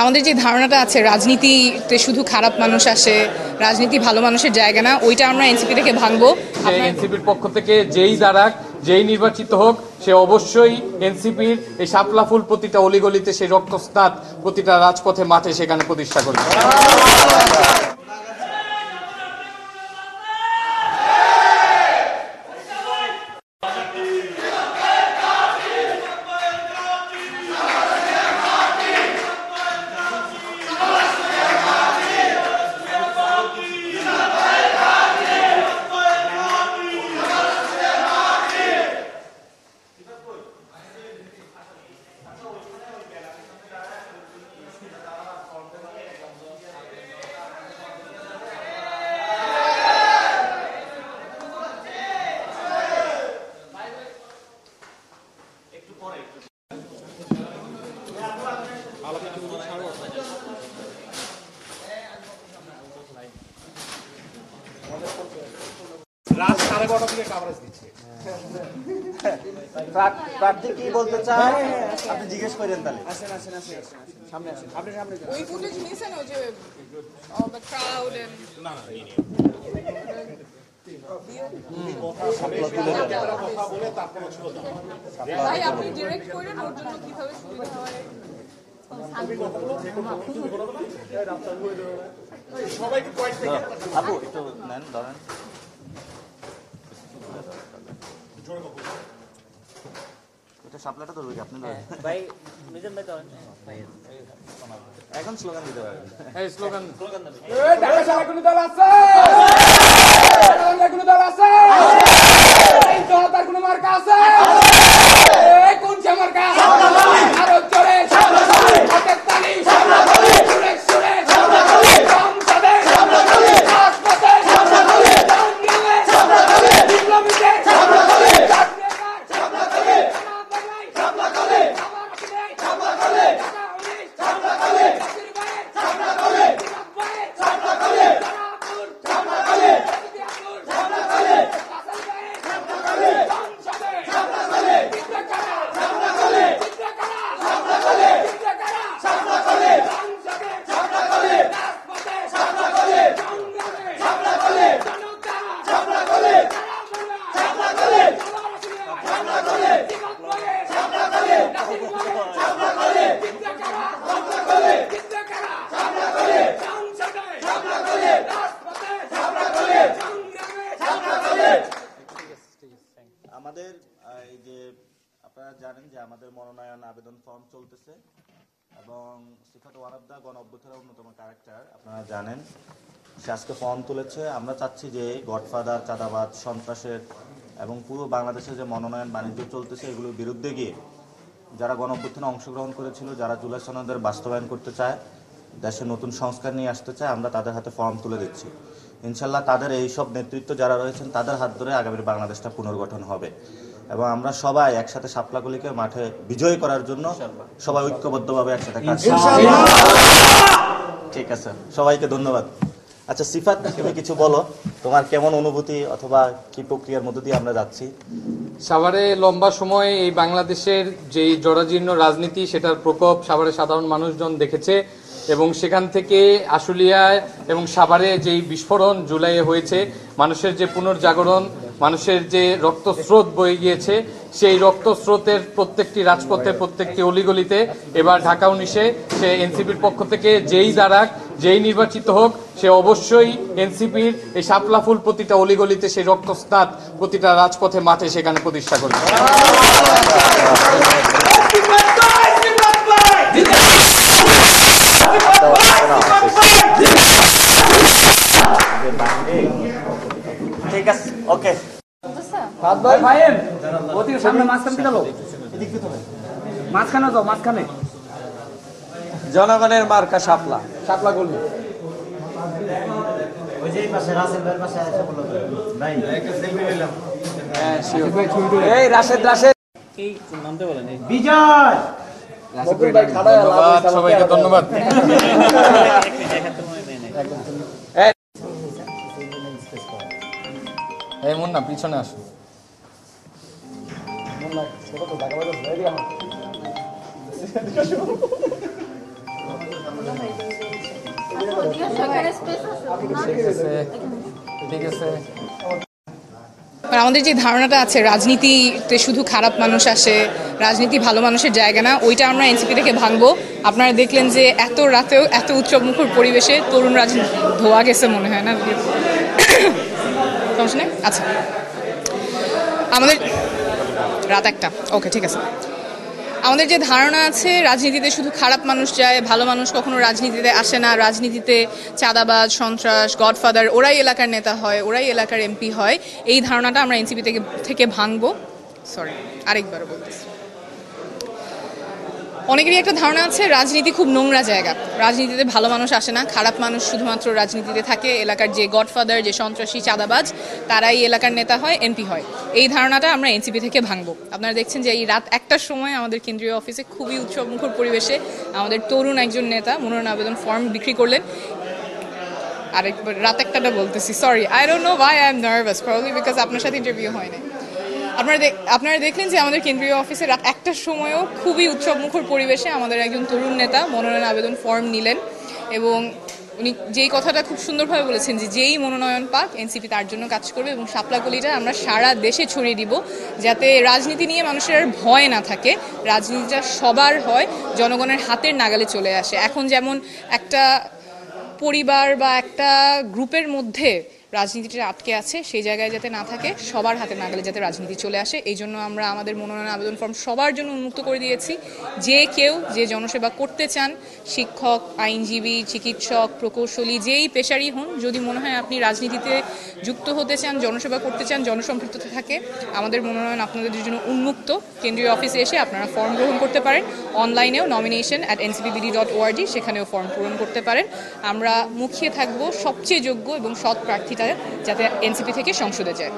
আমাদের যে ধারণাটা আছে রাজনীতিতে শুধু খারাপ মানুষ আসে, রাজনীতি ভালো মানুষের জায়গা না, ওইটা আমরা এনসিপি থেকে ভাঙবো। এনসিপির পক্ষ থেকে যেই দাঁড়াক, যেই নির্বাচিত হোক, সে অবশ্যই এনসিপির এই শাপলা ফুল প্রতিটা অলিগলিতে, সেই রক্তস্নাত প্রতিটা রাজপথে মাঠে সেখানে প্রতিষ্ঠা করবে। প্রার্থী কি বলতে চান আপনি জিজ্ঞেস করেন তাহলে। সামনে আসেন, আপনি সামনে যান। ওই ফুটেজ নিছেন ওই যে অল দ্য ক্রাউড এন্ড না না এই নিয়ে কথা বলে তারপর ছিল ভাই আপনি ডাইরেক্ট করেন ওর জন্য কিভাবে সুবিধা হয় সবাইকে পয়েন্ট থেকে আপু একটু নেন ধরেন এটা সাপলাটা ধরবে কি আপনি ভাই মিজান ভাই ধরেন এখন স্লোগান দিতে পারবেন। এই স্লোগান এই ঢাকা শহরে কোন দল আছে? কোন দল আছে? এই জনতার কোন মার্কা আছে? এই কোন মার্কা? আরো জোরে হাতের তালি সুরে সুরে সংসদে রাজপথে সংগ্রামে বিপ্লবীতে আমাদের এই যে আপনারা জানেন যে আমাদের মনোনয়ন আবেদন ফর্ম চলতেছে এবং সিফাত ওয়ান অফ দা গণ অভ্যুত্থানের অন্যতম ক্যারেক্টার আপনারা জানেন, সে আজকে ফর্ম তুলেছে। আমরা চাচ্ছি যে গডফাদার, চাঁদাবাদ, সন্ত্রাসের এবং পুরো বাংলাদেশে যে মনোনয়ন বাণিজ্য চলতেছে এগুলোর বিরুদ্ধে গিয়ে যারা গণ অভ্যুত্থানে অংশগ্রহণ করেছিল, যারা জুলাই সনদের বাস্তবায়ন করতে চায়, দেশে নতুন সংস্কার নিয়ে আসতে চায়, আমরা তাদের হাতে ফর্ম তুলে দিচ্ছি। ইনশাল্লাহ তাদের এই সব নেতৃত্ব যারা রয়েছেন তাদের হাত ধরে আগামী বাংলাদেশটা পুনর্গঠন হবে এবং আমরা সবাই একসাথে শাপলাগুলিকে মাঠে বিজয় করার জন্য সবাই ঐক্যবদ্ধভাবে একসাথে কাজ করব। ঠিক আছে, সবাইকে ধন্যবাদ। আচ্ছা সিফাত, তুমি কিছু বলো, তোমার কেমন অনুভূতি অথবা কি প্রক্রিয়ার মধ্য দিয়ে আমরা যাচ্ছি? সাভারে লম্বা সময় এই বাংলাদেশের যেই জরাজীর্ণ রাজনীতি, সেটার প্রকোপ সাভারের সাধারণ মানুষজন দেখেছে এবং সেখান থেকে আশুলিয়ায় এবং সাভারে যেই বিস্ফোরণ জুলাইয়ে হয়েছে, মানুষের যে পুনর্জাগরণ, মানুষের যে রক্তস্রোত বয়ে গিয়েছে, সেই রক্তস্রোতের প্রত্যেকটি রাজপথে, প্রত্যেকটি অলিগলিতে এবার ঢাকা 19-এ সে এনসিপির পক্ষ থেকে যেই দাঁড়াক, যেই নির্বাচিত হোক, সে অবশ্যই এনসিপির এই শাপলা ফুল প্রতিটা অলিগলিতে, সেই রক্তস্নাত প্রতিটা রাজপথে মাঠে সেখানে প্রতিষ্ঠা করবে। ঠিক আছে, ওকে। জনগণের মার্কা শাপলা, শাপলা গলি। ওই যে পাশে রাসেল ভাইয়ের পাশে আছে বলো ভাই এই রাশেদ এই নামতে বলেন বিজয় ধন্যবাদ সবাইকে, ধন্যবাদ। এই মুন্না পিছনে আসুন। ঠিক আছে। আমাদের যে ধারণাটা আছে রাজনীতিতে শুধু খারাপ মানুষ আসে, রাজনীতি ভালো মানুষের জায়গা না, ওইটা আমরা এনসিপি থেকে ভাঙবো। আপনারা দেখলেন যে এত রাতেও এত উৎসবমুখর পরিবেশে তরুণ রাজনীতি ধোয়া গেছে মনে হয় না? সমস্যা নেই, আচ্ছা। আমাদের রাত 1টা, ওকে ঠিক আছে। আমাদের যে ধারণা আছে রাজনীতিতে শুধু খারাপ মানুষ যায়, ভালো মানুষ কখনো রাজনীতিতে আসে না। রাজনীতিতে চাঁদাবাজ, সন্ত্রাস, গডফাদার ওরাই এলাকার নেতা হয়, ওরাই এলাকার এমপি হয়। এই ধারণাটা আমরা এনসিপি থেকে ভাঙবো। সরি, আরেকবারও বলতেছি। অনেকেরই একটা ধারণা আছে রাজনীতি খুব নোংরা জায়গা, রাজনীতিতে ভালো মানুষ আসে না, খারাপ মানুষ শুধুমাত্র রাজনীতিতে থাকে। এলাকার যে গডফাদার, যে সন্ত্রাসী, চাঁদাবাজ তারাই এলাকার নেতা হয়, এমপি হয়। এই ধারণাটা আমরা এনসিপি থেকে ভাঙবো। আপনারা দেখছেন যে এই রাত 1টার সময় আমাদের কেন্দ্রীয় অফিসে খুবই উৎসবমুখর পরিবেশে আমাদের তরুণ একজন নেতা মনোনয়ন আবেদন ফর্ম বিক্রি করলেন। আরেকবার রাত 1টা বলতেছি, sorry, I don't know Y I am nervous, probably because আপনার সাথে ইন্টারভিউ হয় না। আপনারা দেখলেন যে আমাদের কেন্দ্রীয় অফিসে রাত 1টার সময়ও খুবই উৎসবমুখর পরিবেশে আমাদের একজন তরুণ নেতা মনোনয়ন আবেদন ফর্ম নিলেন এবং উনি যেই কথাটা খুব সুন্দরভাবে বলেছেন যে যেই মনোনয়ন পাক এনসিপি তার জন্য কাজ করবে এবং শাপলাকলিটা আমরা সারা দেশে ছড়িয়ে দিব, যাতে রাজনীতি নিয়ে মানুষের আর ভয় না থাকে, রাজনীতিটা সবার হয়, জনগণের হাতের নাগালে চলে আসে। এখন যেমন একটা পরিবার বা একটা গ্রুপের মধ্যে রাজনীতিটা আটকে আছে, সেই জায়গায় যাতে না থাকে, সবার হাতে নাগালে যাতে রাজনীতি চলে আসে, এই জন্য আমরা আমাদের মনোনয়ন আবেদন ফর্ম সবার জন্য উন্মুক্ত করে দিয়েছি। যে কেউ যে জনসেবা করতে চান, শিক্ষক, আইনজীবী, চিকিৎসক, প্রকৌশলী, যেই পেশারই হন, যদি মনে হয় আপনি রাজনীতিতে যুক্ত হতে চান, জনসেবা করতে চান, জনসম্পৃক্ততা থাকে, আমাদের মনোনয়ন আপনাদের জন্য উন্মুক্ত। কেন্দ্রীয় অফিসে এসে আপনারা ফর্ম গ্রহণ করতে পারেন, অনলাইনেও nomination@ncpbd.org সেখানেও ফর্ম পূরণ করতে পারেন। আমরা মুখিয়ে থাকবো সবচেয়ে যোগ্য এবং সৎ প্রার্থীটা যাতে এনসিপি থেকে সংসদে যায়।